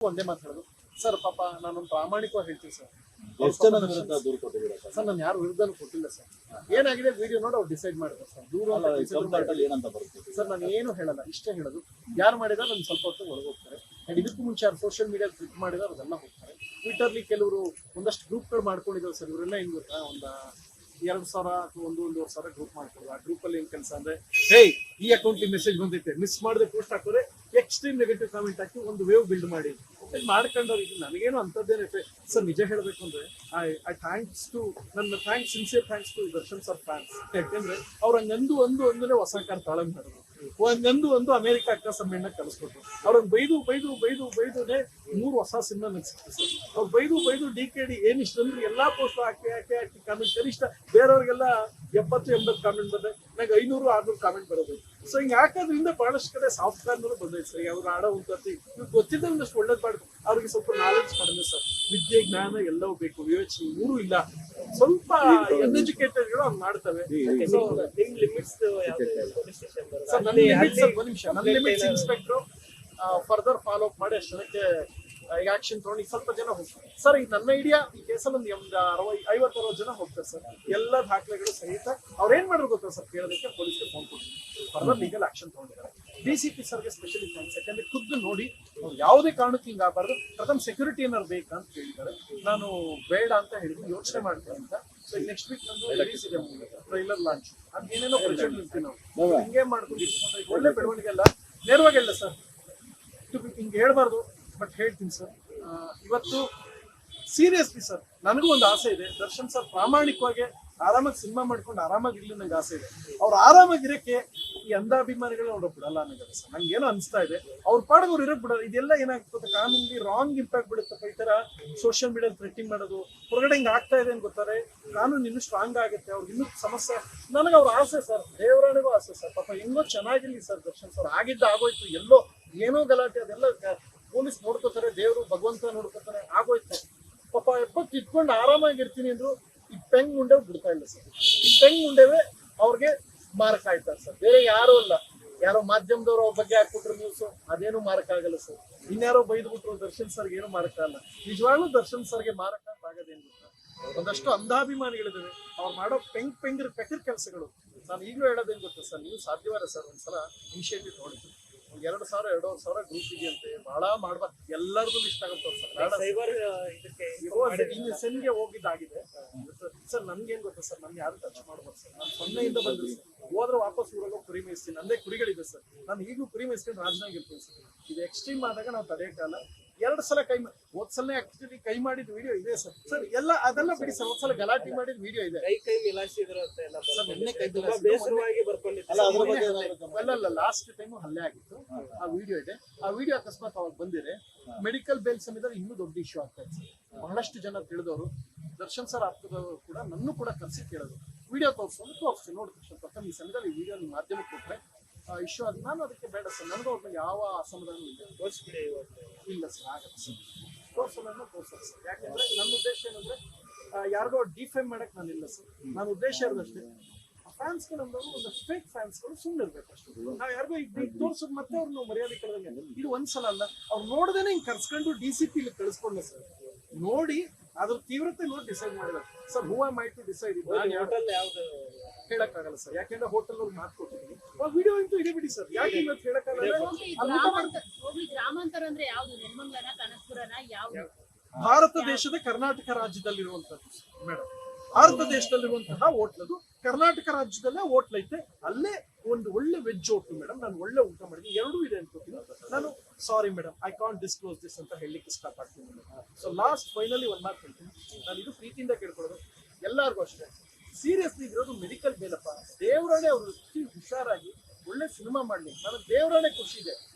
ಒಂದೇ ಮಾತು ಹೇಳೋದು ಸರ್. ಪಾಪ ನಾನೊಂದು ಪ್ರಾಮಾಣಿಕವಾಗಿ ಹೇಳ್ತೀನಿ ಸರ್. ಎಷ್ಟು ಜನ ವಿರುದ್ಧ ದೂರು ಕೊಟ್ಟಿದ್ದೀರಾ ಸರ್? ನಾನು ಯಾರು ವಿರುದ್ಧನೂ ಕೊಟ್ಟಿಲ್ಲ ಸರ್. ಏನಾಗಿದೆ ವಿಡಿಯೋ ನೋಡಿ ಅವ್ರು ಡಿಸೈಡ್ ಮಾಡ್ತಾರೆ ಸರ್. ದೂರು ಏನಂತ ಬರುತ್ತೆ ಸರ್, ನಾನು ಏನು ಹೇಳಲ್ಲ, ಇಷ್ಟೇ ಹೇಳೋದು. ಯಾರು ಮಾಡಿದಾರೆ ನಾನು ಸ್ವಲ್ಪ ಹೊತ್ತು ಒಳಗೋಗ್ತಾರೆ. ಅಂಡ್ ಇದಕ್ಕೂ ಮುಂಚೆ ಯಾರು ಸೋಷಿಯಲ್ ಮೀಡಿಯಾ ಕ್ಲಿಕ್ ಮಾಡಿದಾರೆ ಅದೆಲ್ಲ ಹೋಗ್ತಾರೆ. ಟ್ವಿಟರ್ಲಿ ಕೆಲವರು ಒಂದಷ್ಟು ಗ್ರೂಪ್ಗಳು ಮಾಡ್ಕೊಂಡಿದ್ದಾರೆ ಸರ್. ಇವರೆಲ್ಲ ಏನ್ ಗೊತ್ತಾ, ಒಂದು 2,000 ಅಥವಾ 1,500 ಗ್ರೂಪ್ ಮಾಡ್ಕೊಳ್ಳೋದು. ಆ ಗ್ರೂಪ್ ಅಲ್ಲಿ ಏನ್ ಕೆಲಸ ಅಂದ್ರೆ, ಹೇ ಈ ಅಕೌಂಟ್ ಮೆಸೇಜ್ ಬಂದೈತೆ, ಮಿಸ್ ಮಾಡದೆ ಪೋಸ್ಟ್ ಹಾಕೋರೆ, ಎಕ್ಸ್ಟ್ರೀಮ್ ನೆಗೆಟಿವ್ ಕಾಮೆಂಟ್ ಹಾಕಿ ಒಂದು ವೇವ್ ಬಿಲ್ಡ್ ಮಾಡಿ ಮಾಡ್ಕೊಂಡವ್ರು. ಇದು ನನಗೇನು ಅಂತದ್ದೇನೆ ಸರ್. ನಿಜ ಹೇಳಬೇಕು ಅಂದ್ರೆ I thanks to sincere thanks to Darshan sir fans. ಯಾಕೆಂದ್ರೆ ಅವ್ರ ಹಂಗಂದು ಒಂದನೇ ಹೊಸ ಕಾರ್ ತಾಳಂಗ್ ಮಾಡಿದ್ರು. ಒಂದು ಅಮೆರಿಕ ಅಕ್ಕ ಸಮ್ಮೇಳನ ಕಳಿಸ್ಕೊಟ್ರು. ಅವ್ರನ್ನ ಬೈದುನೇ 3 ಹೊಸ ಸಿನಿಮಾ ನಗ್ಸಿತ್ತು ಸರ್. ಅವ್ರು ಬೈದು DKD ಏನ್ ಇಷ್ಟ ಅಂದ್ರೆ ಎಲ್ಲಾ ಪೋಸ್ಟ್ ಹಾಕಿ ಕಾಮೆಂಟ್ ಕನಿಷ್ಠ ಬೇರೆಯವ್ರಿಗೆಲ್ಲ 70-80 ಕಾಮೆಂಟ್ ಬಂದ್ರೆ ನಂಗೆ 500-600 ಕಾಮೆಂಟ್ ಬರೋದು. ಸೊ ಹಿಂಗ್ ಹಾಕೋದ್ರಿಂದ ಬಹಳಷ್ಟು ಕಡೆ ಸಾಫ್ಟ್ ಕಾರ್ನರು ಬಂದೈತೆ ಸರ್. ಅವ್ರು ಆಡೋ ಉಂಟು ಗೊತ್ತಿದ್ದಷ್ಟು ಒಳ್ಳೇದ್ ಮಾಡ್ತಾರೆ. ಅವ್ರಿಗೆ ಸ್ವಲ್ಪ ನಾಲೆಡ್ಜ್ ಕಡಿಮೆ ಸರ್. ವಿದ್ಯೆ ಜ್ಞಾನ ಎಲ್ಲವೂ ಬೇಕು, ವಿವೇಚನೆ ಮೂರು ಇಲ್ಲ. ಸ್ವಲ್ಪ ಅನ್ಎಜುಕೇಟೆಡ್ ಗಳು ಹಂಗ್ ಮಾಡ್ತವೆ. ಸರ್ ನನ್ನ limits inspector further follow up ಮಾಡಿ ಅಷ್ಟಕ್ಕೆ ಈಗ ಆಕ್ಷನ್ ತಗೊಂಡು ಸ್ವಲ್ಪ ಜನ ಹೋಗ್ತಾರೆ ಸರ್. ಈಗ ನನ್ನ ಐಡಿಯಾ ಈ ಕೇಸಲ್ಲಿ ಒಂದು 50-60 ಜನ ಹೋಗ್ತಾರೆ ಸರ್. ಎಲ್ಲ ದಾಖಲೆಗಳು ಸಹಿತ ಅವ್ರು ಏನ್ ಮಾಡಿದ್ರು ಗೊತ್ತಾ ಸರ್, ಕೇಳೋದಕ್ಕೆ ಪೊಲೀಸ್ಗೆ ಫೋನ್ ಕೊಟ್ಟಿದ್ದಾರೆ. ಫರ್ದರ್ ಲೀಗಲ್ ಆಕ್ಷನ್ ತಗೊಂಡಿದ್ದಾರೆ. DCP ಸರ್ಗೆ ಸ್ಪೆಷಲಿ ಥ್ಯಾಂಕ್ಸ್. ಯಾಕಂದ್ರೆ ಖುದ್ದು ನೋಡಿ ಅವ್ರು ಯಾವುದೇ ಕಾರಣಕ್ಕೆ ಹಿಂಗ ಆಗಬಾರ್ದು. ಪ್ರಥಮ ಸೆಕ್ಯೂರಿಟಿ ಏನಾರು ಬೇಕಾ ಅಂತ ಕೇಳಿದ್ದಾರೆ. ನಾನು ಬೇಡ ಅಂತ ಹೇಳಿದ್ವಿ, ಯೋಚನೆ ಮಾಡ್ತೀನಿ ಅಂತ. ಸೊ ನೆಕ್ಸ್ಟ್ ವೀಕ್ ನಂದು ರಿಲೀಸ್ ಇದೆ, ಟ್ರೈಲರ್ ಲಾಂಚ್. ಅದೇನೇನೋ ಪ್ರೆಷರ್ ನಿಲ್ತೀವಿ ನಾವು. ಹಿಂಗೆ ಮಾಡ್ಕೊಂಡು ಒಳ್ಳೆ ಬೆಳವಣಿಗೆ ಎಲ್ಲ ನೇರವಾಗಿಲ್ಲ ಸರ್. ಹಿಂಗೆ ಹೇಳ್ಬಾರ್ದು, ಬಟ್ ಹೇಳ್ತೀನಿ ಸರ್. ಇವತ್ತು ಸೀರಿಯಸ್ಲಿ ಸರ್, ನನಗೂ ಒಂದು ಆಸೆ ಇದೆ. ದರ್ಶನ್ ಸರ್ ಪ್ರಾಮಾಣಿಕವಾಗಿ ಆರಾಮಾಗಿ ಸಿನಿಮಾ ಮಾಡ್ಕೊಂಡು ಆರಾಮಾಗಿರ್ಲಿ ನಂಗೆ ಆಸೆ ಇದೆ. ಅವ್ರು ಆರಾಮಾಗಿರಕ್ಕೆ ಈ ಅಂಧಾಭಿಮಾನಿಗಳು ಅವ್ರು ಬಿಡಲ್ಲ ನನಗೆ ಸರ್. ನಂಗೆ ಏನೋ ಅನಿಸ್ತಾ ಇದೆ, ಅವ್ರ ಪಾಡಿಗೆ ಅವ್ರು ಇರಕ್ ಬಿಡೋದು. ಇದೆಲ್ಲ ಏನಾಗ್ತದೆ, ಕಾನೂನಿಗೆ ರಾಂಗ್ ಇಂಪ್ಯಾಕ್ಟ್ ಬಿಡುತ್ತಪ್ಪ. ಈ ತರ ಸೋಷಿಯಲ್ ಮೀಡಿಯಾ ಥ್ರೆಟಿಂಗ್ ಮಾಡೋದು ಹೊರಗಡೆ ಹಿಂಗೆ ಆಗ್ತಾ ಇದೆ ಅಂತ ಗೊತ್ತಾರೆ. ಕಾನೂನು ಇನ್ನೂ ಸ್ಟ್ರಾಂಗ್ ಆಗುತ್ತೆ, ಅವ್ರಿಗೆ ಇನ್ನೂ ಸಮಸ್ಯೆ. ನನಗೆ ಅವ್ರ ಆಸೆ ಸರ್, ದೇವರಾಣಿಗೂ ಆಸೆ ಸರ್. ಪಾಪ ಇನ್ನೂ ಚೆನ್ನಾಗಿರ್ಲಿ ಸರ್ ದರ್ಶನ್ ಸರ್. ಆಗಿದ್ದ ಆಗೋಯ್ತು, ಎಲ್ಲೋ ಏನೋ ಗಲಾಟೆ, ಅದೆಲ್ಲ ಪೊಲೀಸ್ ನೋಡ್ಕೋತಾರೆ, ದೇವರು ಭಗವಂತ ನೋಡ್ಕೋತಾರೆ, ಆಗೋಯ್ತು. ಪಾಪ ಎಪ್ಪತ್ತು ಇಟ್ಕೊಂಡು ಆರಾಮಾಗಿರ್ತೀನಿ ಅಂದ್ರು ಈ ಪೆಂಗ್ ಮುಂಡೆ ಬಿಡ್ತಾ ಇಲ್ಲ ಸರ್. ಈ ಪೆಂಗ್ ಮುಂಡೆವೇ ಅವ್ರಿಗೆ ಮಾರ್ಕ್ ಆಯ್ತಾರೆ ಸರ್. ಬೇರೆ ಯಾರು ಅಲ್ಲ. ಯಾರೋ ಮಾಧ್ಯಮದವ್ರು ಅವ್ರ ಬಗ್ಗೆ ಹಾಕ್ಬಿಟ್ರು ನ್ಯೂಸ್, ಅದೇನು ಮಾರಕ್ ಆಗಲ್ಲ ಸರ್. ಇನ್ಯಾರೋ ಬೈದ್ಬಿಟ್ರು ದರ್ಶನ್ ಸರ್ಗೆ ಏನು ಮಾರಕ ಆಗಲ್ಲ. ನಿಜವಾಗ್ಲೂ ದರ್ಶನ್ ಸರ್ಗೆ ಮಾರಕ ಆಗೋದೇನು ಗೊತ್ತಾ, ಒಂದಷ್ಟು ಅಂಧಾಭಿಮಾನಿಗಳಿದ್ದಾವೆ. ಅವ್ರು ಮಾಡೋ ಪೆಕರ್ ಕೆಲಸಗಳು. ನಾನು ಈಗಲೂ ಹೇಳೋದೇನು ಗೊತ್ತಾ ಸರ್, ನೀವು ಸಾಧ್ಯವಾರ ಸರ್ ಒಂದ್ಸಲ ಇನಿಷಿಯೇಟಿವ್ ನೋಡಿದ್ರು. 2,000-2,500 ಗ್ರೂಪ್ ಇದೆಯಂತೆ. ಬಹಳ ಮಾಡ್ಬಾರ್ದು, ಎಲ್ಲರಿಗೂ ಇಷ್ಟ ಆಗುತ್ತೆ ಸರ್. ಸೆನ್ಗೆ ಹೋಗಿದ್ದಾಗಿದೆ ಸರ್. ನನ್ಗೇನ್ ಗೊತ್ತಾ ಸರ್, ನನ್ ಯಾರು ಟಚ್ ಮಾಡ್ಬಾರ್ದು ಸರ್. ನಾನು 0ಇಂದ ಬಂದು ಹೋದ್ರೆ ವಾಪಸ್ ಊರಾಗ ಕುರಿ ಮೇಯಿಸ್ತೀನಿ. ನಂದೇ ಕುರಿಗಳಿದೆ ಸರ್. ನಾನು ಈಗಲೂ ಕುರಿ ಮೇಯಿಸ್ಕೊಂಡು ರಾಜನಾಗಿರ್ತೀನಿ ಸರ್. ಇದು ಎಕ್ಸ್ಟ್ರೀಮ್ ಆದಾಗ ನಾವು ತಡೆಯಕ್ಕಾಗಲ್ಲ. 2 ಸಲ ಹೋದ್ಸಲನೇ ಆಕ್ಚುಲಿ ಕೈ ಮಾಡಿದ ವಿಡಿಯೋ ಇದೆ ಸರ್. ಸರ್ ಎಲ್ಲ ಅದೆಲ್ಲ ಬಿಡಿ ಸರ್. ಹೋದ್ಸಲ ಗಲಾಟೆ ಮಾಡಿದ ವಿಡಿಯೋ ಇದೆ. ಅಲ್ಲ, ಲಾಸ್ಟ್ ಟೈಮ್ ಹಲ್ಲೆ ಆಗಿತ್ತು. ಆ ವಿಡಿಯೋ ಇದೆ. ಆ ವಿಡಿಯೋ ಅಕಸ್ಮಾತ್ ಅವಾಗ ಬಂದಿದೆ. ಮೆಡಿಕಲ್ ಬೇಲ್ ಸಮೇತ ಇನ್ನೂ ದೊಡ್ಡ ಇಶ್ಯೂ ಆಗ್ತಾ ಇದೆ ಸರ್. ಬಹಳಷ್ಟು ಜನ ತಿಳಿದವರು ದರ್ಶನ್ ಸರ್ ಆಗ್ತದವರು ಕೂಡ ನನ್ನೂ ಕೂಡ ಕರ್ಸಿ ಕೇಳೋದು, ವಿಡಿಯೋ ತೋರಿಸ್ತೀನಿ ನೋಡಿ ತಕ್ಷಣ ಪ್ರಥಮ ಈ ಸಮಯದಲ್ಲಿ ಈ ವಿಡಿಯೋ ನಿಮ್ಮ ಮಾಧ್ಯಮಕ್ಕೆ ಕೊಟ್ಟರೆ ಇಶ್ಯೂ ಅದು. ನಾನು ಅದಕ್ಕೆ ಬೇಡ ಸರ್. ನನಗೂ ಅವ್ರನ್ನ ಯಾವ ಅಸಮಾಧಾನ ಇಲ್ಲ ಸರ್. ಆಗಲ್ಲ ಸರ್, ತೋರ್ಸೋದು ಸರ್. ಯಾಕೆಂದ್ರೆ ನನ್ನ ಉದ್ದೇಶ ಏನಂದ್ರೆ ಯಾರಿಗೋ ಡಿಫೈಮ್ ಮಾಡಕ್ ನಾನಿಲ್ಲ ಸರ್. ನನ್ನ ಉದ್ದೇಶ ಇರೋದಷ್ಟೇ, ಫ್ಯಾನ್ಸ್ಗಳು ನಮ್ದವರು ಒಂದು ಫೇಕ್ ಫ್ಯಾನ್ಸ್ಗಳು ಸುಮ್ಮನೆ ಇರ್ಬೇಕು ಅಷ್ಟೇ. ನಾವ್ ಯಾರಿಗೋ ಈಗ ತೋರ್ಸೋದು ಮತ್ತೆ ಅವ್ರನ್ನ ಮರ್ಯಾದೆ ಕಳೆದಂಗೆ. ಇದು ಒಂದ್ಸಲ ಅಲ್ಲ, ಅವ್ರು ನೋಡ್ದೇನೆ ಹಿಂಗ್ ಕರ್ಸ್ಕೊಂಡು DCP ಕಳಿಸ್ಕೊಂಡೆ ಸರ್. ನೋಡಿ ಅದ್ರ ತೀವ್ರತೆ ನೋಡಿ ಡಿಸೈಡ್ ಮಾಡಿದ್ದಾರೆ sir. Who am I to decide? ಹೇಳಕ್ಕಾಗಲ್ಲ ಸರ್. ಯಾಕೆಂದ್ರೆ ಹೋಟೆಲ್ ಅವ್ರಿಗೆ ಮಾತು ಕೊಟ್ಟಿದ್ದೀನಿ. ವಿಡಿಯೋ ಅಂತೂ ಇದೆ ಬಿಡಿ ಸರ್. ಯಾಕೆ ಇವತ್ತು ಹೇಳಕ್ಕಾಗಲ್ಲ? ಭಾರತ ದೇಶದ ಕರ್ನಾಟಕ ರಾಜ್ಯದಲ್ಲಿರುವಂತದ್ದು ಮೇಡಮ್. ಭಾರತ ದೇಶದಲ್ಲಿರುವಂತಹ ಹೋಟ್ಲದು ಕರ್ನಾಟಕ ರಾಜ್ಯದಲ್ಲೇ ಹೋಟ್ಲ್ ಐತೆ. ಅಲ್ಲೇ ಒಂದು ಒಳ್ಳೆ ವೆಜ್ ಹೋಟ್ಲು ಮೇಡಮ್. ನಾನು ಒಳ್ಳೆ ಊಟ ಮಾಡಿದ್ದೀನಿ. 2 ಇದೆ ಅನ್ಕೋತೀನಿ ನಾನು. Sorry madam, I can't disclose this ಅಂತ ಹೇಳಲಿಕ್ಕೆ ಇಷ್ಟಪಡ್ತೀನಿ. ಸೊ ಲಾಸ್ಟ್ ಫೈನಲಿ ಒಂದು ಮಾತು ಹೇಳ್ತೀನಿ. ನಾನು ಇದು ಪ್ರೀತಿಯಿಂದ ಕೇಳ್ಕೊಳ್ಳೋದು ಎಲ್ಲರಿಗೂ ಅಷ್ಟೇ. ಸೀರಿಯಸ್ಲಿ ಇರೋದು ಮೆಡಿಕಲ್ ಬೇಲಪ್ಪ. ದೇವರಾಣೆ ಅವರು ಹುಷಾರಾಗಿ ಒಳ್ಳೆ ಸಿನಿಮಾ ಮಾಡ್ಲಿ. ನನಗೆ ದೇವರಾಣೆ ಖುಷಿ ಇದೆ.